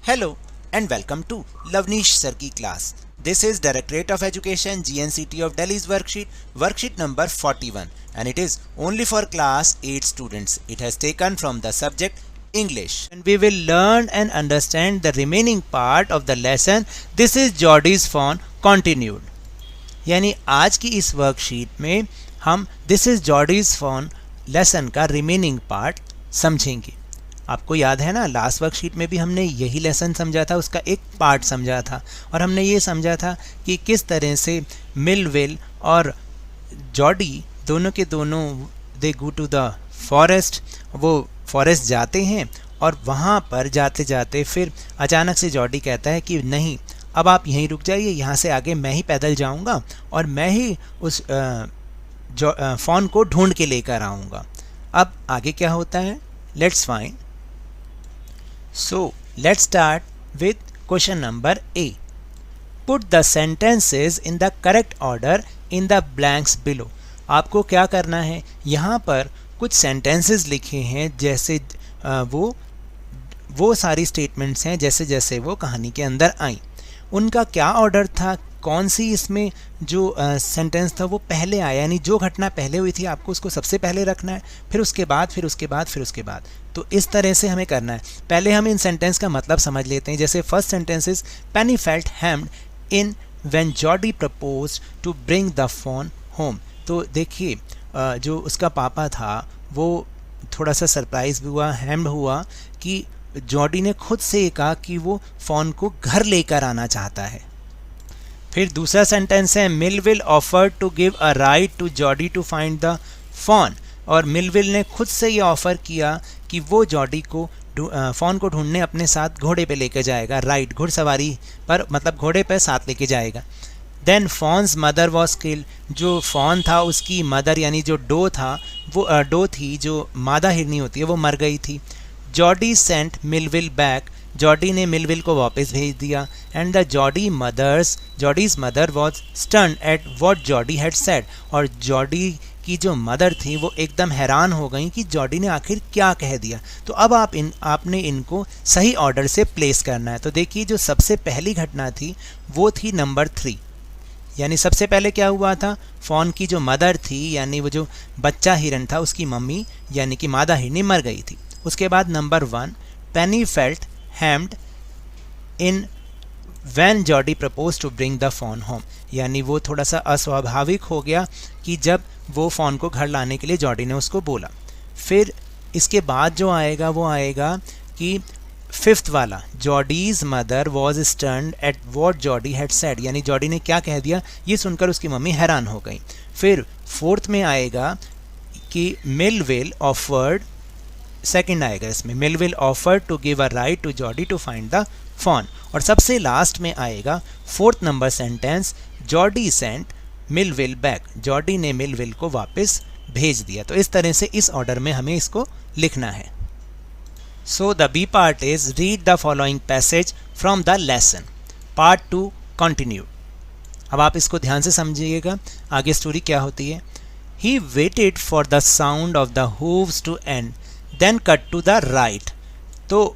Hello and welcome to Lavnish Sir ki class. This is Directorate of Education GNCT of Delhi's worksheet number 41, and it is only for class 8 students. It has taken from the subject English. And we will learn and understand the remaining part of the lesson. This is Geordie's Fawn continued. यानी आज की इस worksheet में हम this is जॉर्डीज fawn lesson का remaining part समझेंगे। आपको याद है ना, लास्ट वर्कशीट में भी हमने यही लेसन समझा था, उसका एक पार्ट समझा था और हमने ये समझा था कि किस तरह से मिलविल और जॉर्डी दोनों के दोनों दे गो टू द फॉरेस्ट, वो फॉरेस्ट जाते हैं और वहाँ पर जाते जाते फिर अचानक से जॉर्डी कहता है कि नहीं, अब आप यहीं रुक जाइए, यहाँ से आगे मैं ही पैदल जाऊँगा और मैं ही उस फॉन को ढूंढ के लेकर आऊँगा। अब आगे क्या होता है, let's find. So let's start with question number A. Put the sentences in the correct order in the blanks below. आपको क्या करना है, यहाँ पर कुछ सेंटेंसेस लिखे हैं जैसे वो सारी स्टेटमेंट्स हैं जैसे जैसे वो कहानी के अंदर आई, उनका क्या ऑर्डर था, कौन सी इसमें जो सेंटेंस था वो पहले आया, यानी जो घटना पहले हुई थी आपको उसको सबसे पहले रखना है, फिर उसके बाद फिर उसके बाद फिर उसके बाद। तो इस तरह से हमें करना है। पहले हम इन सेंटेंस का मतलब समझ लेते हैं। जैसे first sentence is Penny felt hemmed in when Jody proposed to bring the fawn home. तो देखिए जो उसका पापा था वो थोड़ा सा सरप्राइज भी हुआ, हैम्ड हुआ कि जॉर्डी ने खुद से कहा कि वो फ़ोन को घर लेकर आना चाहता है। फिर दूसरा सेंटेंस है Millwheel offered to give a ride to Jody to find the fawn, और मिलविल ने खुद से ये ऑफ़र किया कि वो जॉर्डी को फ़ोन को ढूंढने अपने साथ घोड़े पे लेकर जाएगा, राइड घुड़सवारी पर, मतलब घोड़े पे साथ लेके जाएगा। Then fawn's mother was killed. जो फॉन था उसकी मदर यानी जो डो था वो डो थी जो मादा हिरनी होती है वो मर गई थी। Jody sent Millwheel back. Jody ने मिलविल को वापस भेज दिया। And the Jody's mother was stunned at what Jody had said. और जॉर्डी की जो मदर थी वो एकदम हैरान हो गई कि जॉर्डी ने आखिर क्या कह दिया। तो अब आपने इनको सही ऑर्डर से प्लेस करना है। तो देखिए जो सबसे पहली घटना थी वो थी नंबर 3, यानी सबसे पहले क्या हुआ था, फॉन की जो मदर थी यानी वो जो बच्चा हिरन था उसकी मम्मी यानी कि मादा हिरनी मर गई थी। उसके बाद number 1 Penny felt hemmed in when Jody propose to bring the fawn home, यानी वो थोड़ा सा अस्वाभाविक हो गया कि जब वो फ़ोन को घर लाने के लिए जॉर्डी ने उसको बोला। फिर इसके बाद जो आएगा वो आएगा कि फिफ्थ वाला Jody's mother was stunned at what Jody had said, यानी जॉर्डी ने क्या कह दिया ये सुनकर उसकी मम्मी हैरान हो गई। फिर फोर्थ में आएगा कि मिलविल ऑफर्ड, सेकंड आएगा इसमें, Millwheel offered to give a ride to Jody to find the fawn. और सबसे लास्ट में आएगा fourth number sentence Jody sent Millwheel back. Jody ने मिलविल को वापस भेज दिया। तो इस तरह से इस ऑर्डर में हमें इसको लिखना है। So the B part is read the following passage from the lesson. Part 2 continue. अब आप इसको ध्यान से समझिएगा, आगे स्टोरी क्या होती है। He waited for the sound of the hooves to end then cut to the right. तो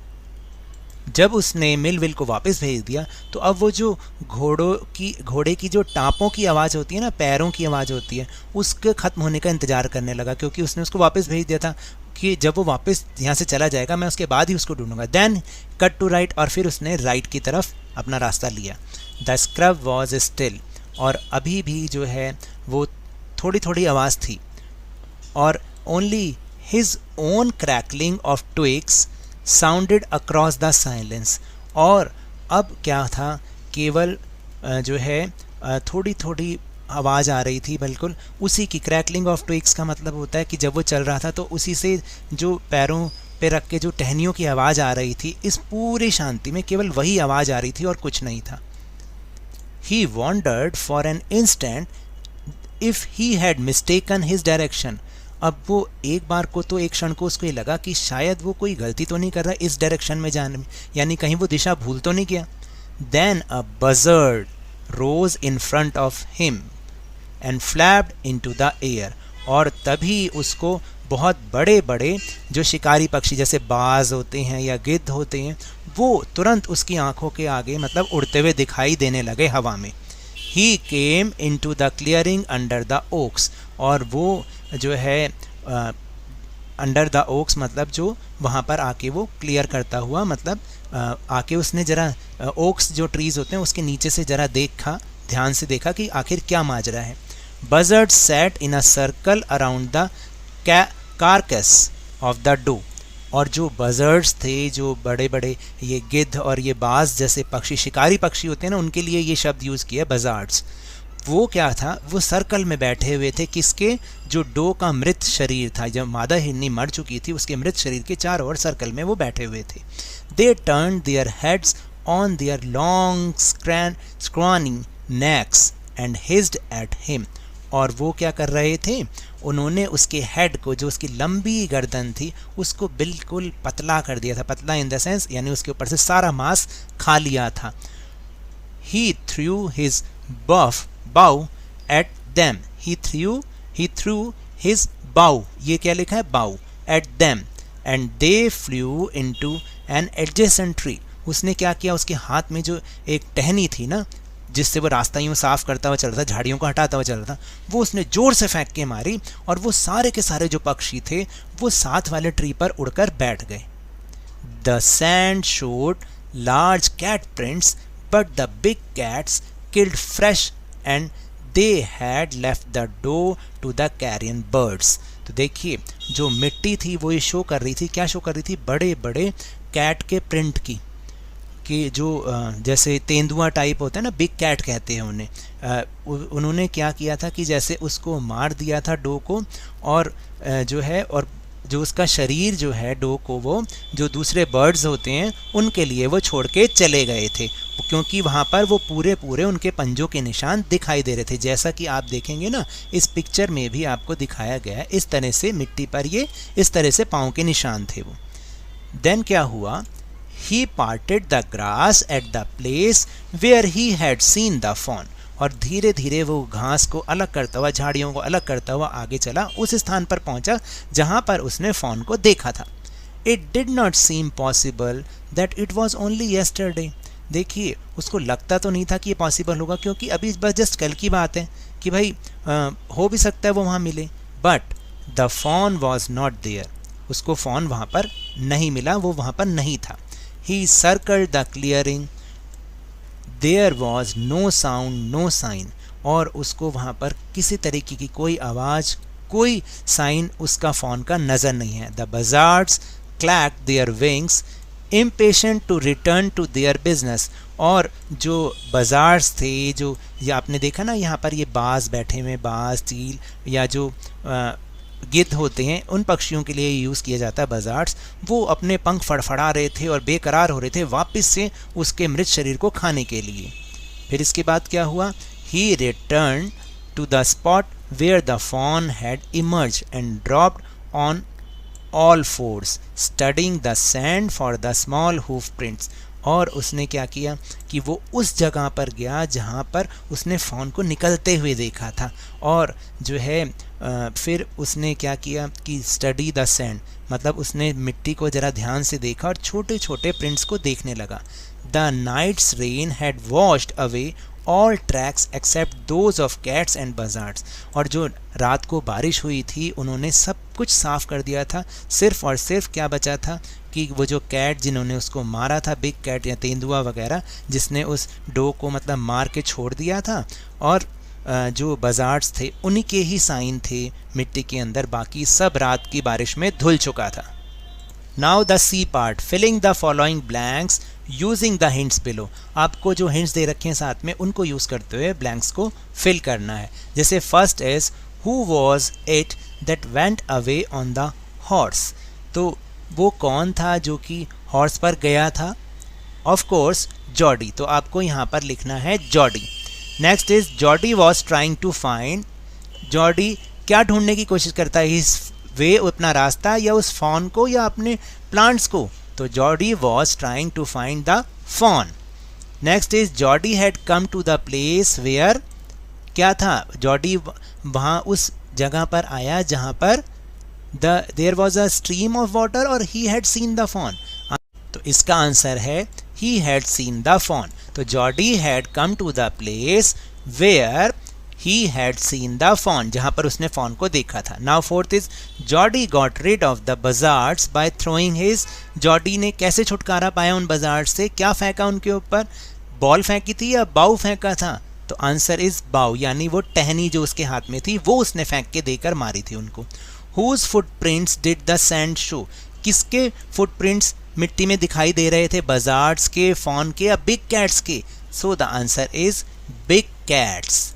जब उसने मिलविल को वापस भेज दिया तो अब वो जो घोड़े की जो टापों की आवाज़ होती है ना, पैरों की आवाज़ होती है, उसके ख़त्म होने का इंतज़ार करने लगा, क्योंकि उसने उसको वापस भेज दिया था कि जब वो वापस यहाँ से चला जाएगा मैं उसके बाद ही उसको ढूंढूंगा। देन कट टू राइट, और फिर उसने राइट की तरफ अपना रास्ता लिया। द स्क्रब वॉज स्टिल, और अभी भी जो है वो थोड़ी थोड़ी आवाज़ थी, और only his own crackling of twigs sounded across the silence. और अब क्या था, केवल जो है थोड़ी थोड़ी आवाज़ आ रही थी, बिल्कुल उसी की। क्रैकलिंग ऑफ ट्विग्स का मतलब होता है कि जब वो चल रहा था तो उसी से जो पैरों पे रख के जो टहनियों की आवाज़ आ रही थी, इस पूरी शांति में केवल वही आवाज़ आ रही थी और कुछ नहीं था। He wondered for an instant if he had mistaken his direction. अब वो एक बार को तो एक क्षण को उसको ये लगा कि शायद वो कोई गलती तो नहीं कर रहा इस डायरेक्शन में जाने में, यानी कहीं वो दिशा भूल तो नहीं गया। Then a buzzard rose in front of him and flapped into the air. और तभी उसको बहुत बड़े बड़े जो शिकारी पक्षी जैसे बाज होते हैं या गिद्ध होते हैं वो तुरंत उसकी आंखों के आगे मतलब उड़ते हुए दिखाई देने लगे हवा में। He came into the clearing under the oaks, और वो जो है अंडर द ओक्स मतलब जो वहाँ पर आके वो क्लियर करता हुआ मतलब आके उसने ज़रा ओक्स जो ट्रीज़ होते हैं उसके नीचे से ज़रा देखा, ध्यान से देखा कि आखिर क्या माजरा है। Buzzard sat in a circle around the carcass of the doe, और जो बजर्ड्स थे, जो बड़े बड़े ये गिद्ध और ये बाज जैसे पक्षी, शिकारी पक्षी होते हैं ना, उनके लिए ये शब्द यूज़ किया बजार्ड्स। वो क्या था, वो सर्कल में बैठे हुए थे किसके, जो डो का मृत शरीर था, जब मादा हिरनी मर चुकी थी उसके मृत शरीर के चारों ओर सर्कल में वो बैठे हुए थे। They turn their heads on their long scrawny necks and hissed at him, और वो क्या कर रहे थे, उन्होंने उसके हेड को, जो उसकी लंबी गर्दन थी, उसको बिल्कुल पतला कर दिया था। पतला इन द सेंस यानी उसके ऊपर से सारा मांस खा लिया था। He threw his bow at them, he threw his bow, ये क्या लिखा है, bow at them and they flew into an adjacent tree। उसने क्या किया, उसके हाथ में जो एक टहनी थी ना जिससे वो रास्ता यूँ साफ करता हुआ चल रहा था, झाड़ियों को हटाता हुआ चल रहा था, वो उसने जोर से फेंक के मारी और वो सारे के सारे जो पक्षी थे वो साथ वाले ट्री पर उड़कर बैठ गए। The sand showed large cat prints but the big cats killed fresh and they had left the doe to the carrion birds। तो देखिए जो मिट्टी थी वो ये शो कर रही थी, क्या शो कर रही थी, बड़े बड़े कैट के प्रिंट की, कि जो जैसे तेंदुआ टाइप होता है ना, बिग कैट कहते हैं उन्हें। उन्होंने क्या किया था कि जैसे उसको मार दिया था डो को, और जो है और जो उसका शरीर जो है डो को, वो जो दूसरे बर्ड्स होते हैं उनके लिए वो छोड़ के चले गए थे, क्योंकि वहाँ पर वो पूरे पूरे उनके पंजों के निशान दिखाई दे रहे थे। जैसा कि आप देखेंगे ना इस पिक्चर में भी आपको दिखाया गया है, इस तरह से मिट्टी पर ये इस तरह से पाँव के निशान थे वो। देन क्या हुआ, he parted the grass at the place where he had seen the fawn, और धीरे धीरे वो घास को अलग करता हुआ, झाड़ियों को अलग करता हुआ आगे चला, उस स्थान पर पहुंचा जहां पर उसने फॉन को देखा था। It did not seem possible that it was only yesterday. देखिए उसको लगता तो नहीं था कि ये पॉसिबल होगा, क्योंकि अभी बस जस्ट कल की बात है कि भाई हो भी सकता है वो वहाँ मिले, but the fawn was not there, उसको फॉन वहाँ पर नहीं मिला, वो वहाँ पर नहीं था। He circled the clearing, there was no sound no sign, और उसको वहाँ पर किसी तरीके की कोई आवाज़, कोई साइन उसका फॉन का नज़र नहीं है। The buzzards clack their wings impatient to return to their business, और जो बजार्ड्स थे, जो ये आपने देखा ना यहाँ पर ये बाज बैठे हुए, बाज, चील या जो गिद्ध होते हैं, उन पक्षियों के लिए यूज़ किया जाता है बजार्ड्स, वो अपने पंख फड़फड़ा रहे थे और बेकरार हो रहे थे वापस से उसके मृत शरीर को खाने के लिए। फिर इसके बाद क्या हुआ, he return to the spot where the fawn had emerge and dropped on all fours studying the sand for the small hoof prints, और उसने क्या किया कि वो उस जगह पर गया जहाँ पर उसने फॉन को निकलते हुए देखा था, और जो है फिर उसने क्या किया कि स्टडी द सैंड, मतलब उसने मिट्टी को ज़रा ध्यान से देखा और छोटे छोटे प्रिंट्स को देखने लगा। The night's rain had washed away all tracks except those of cats and buzzards, और जो रात को बारिश हुई थी उन्होंने सब कुछ साफ़ कर दिया था, सिर्फ और सिर्फ क्या बचा था कि वो जो कैट जिन्होंने उसको मारा था, बिग कैट या तेंदुआ वगैरह, जिसने उस डो को मतलब मार के छोड़ दिया था, और जो बजार्ड्स थे उन्हीं के ही साइन थे मिट्टी के अंदर, बाकी सब रात की बारिश में धुल चुका था। Now the C part, filling the following blanks using the hints below. आपको जो हिंट्स दे रखे हैं साथ में उनको यूज़ करते हुए ब्लैंक्स को फिल करना है। जैसे first is who was it that went away on the horse, तो वो कौन था जो कि हॉर्स पर गया था, ऑफ कोर्स जॉडी, तो आपको यहाँ पर लिखना है Jody. Next is Jody was trying to find, Jody क्या ढूंढने की कोशिश करता है, इस वे, अपना रास्ता या उस फॉन को या अपने प्लांट्स को, तो Jody was trying to find the fawn. Next is Jody had come to the place where, क्या था, जॉडी वहाँ उस जगह पर आया जहाँ पर there was a stream of water और he had seen the fawn? तो इसका आंसर है he had seen the fawn. तो Jody had come to the place where he had seen the fawn, जहां पर उसने फॉन को देखा था। Now fourth is Jody got rid of the buzzards by throwing his. Jody ने कैसे छुटकारा पाया उन बजार्ड से? क्या फेंका उनके ऊपर? बॉल फेंकी थी या बाऊ फेंका था? तो आंसर इज बाऊ, यानी वो टहनी जो उसके हाथ में थी वो उसने फेंक के देकर मारी थी उनको। Whose footprints did the sand show? किसके फुटप्रिंट्स मिट्टी में दिखाई दे रहे थे? बजार्ड्स के, फॉन के या बिग कैट्स के? So the answer is big cats.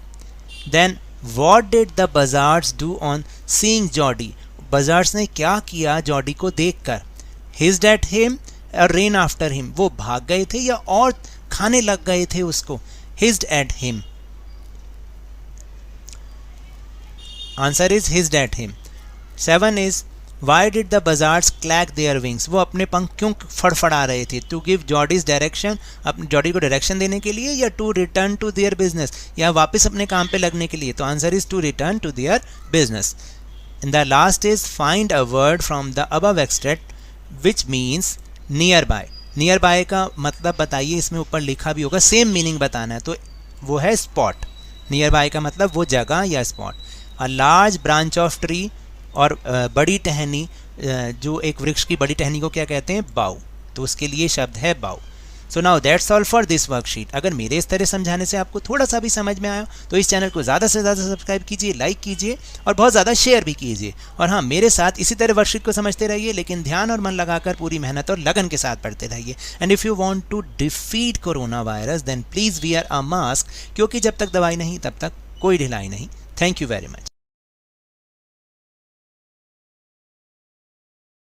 Then what did the buzzards do on seeing Jody? Buzzards ने क्या किया जॉडी को देखकर? हिज्ड एट हिम और रेन आफ्टर हिम? वो भाग गए थे या और खाने लग गए थे उसको? Hissed at him. Answer is hissed at him. 7 is why did the buzzards clack their wings? वो अपने पंख क्यों फड़फड़ा रहे थे? टू गिव जॉडीज डायरेक्शन, अपने जॉडी को डायरेक्शन देने के लिए, या to return to their business, या वापस अपने काम पे लगने के लिए? तो answer is to return to their business. In the last is find a word from the above extract which means near by. Near by का मतलब बताइए, इसमें ऊपर लिखा भी होगा, सेम मीनिंग बताना है, तो वो है स्पॉट। नियर बाय का मतलब वो जगह या spot. A large branch of tree, और बड़ी टहनी, जो एक वृक्ष की बड़ी टहनी को क्या कहते हैं? बाऊ। तो उसके लिए शब्द है बाऊ। So now that's all for this worksheet. अगर मेरे इस तरह समझाने से आपको थोड़ा सा भी समझ में आया तो इस चैनल को ज़्यादा से ज़्यादा सब्सक्राइब कीजिए, लाइक कीजिए और बहुत ज़्यादा शेयर भी कीजिए। और हाँ, मेरे साथ इसी तरह वर्कशीट को समझते रहिए, लेकिन ध्यान और मन लगाकर पूरी मेहनत और लगन के साथ पढ़ते रहिए। And if you want to defeat corona virus then please wear a mask, क्योंकि जब तक दवाई नहीं तब तक कोई ढिलाई नहीं। Thank you very much.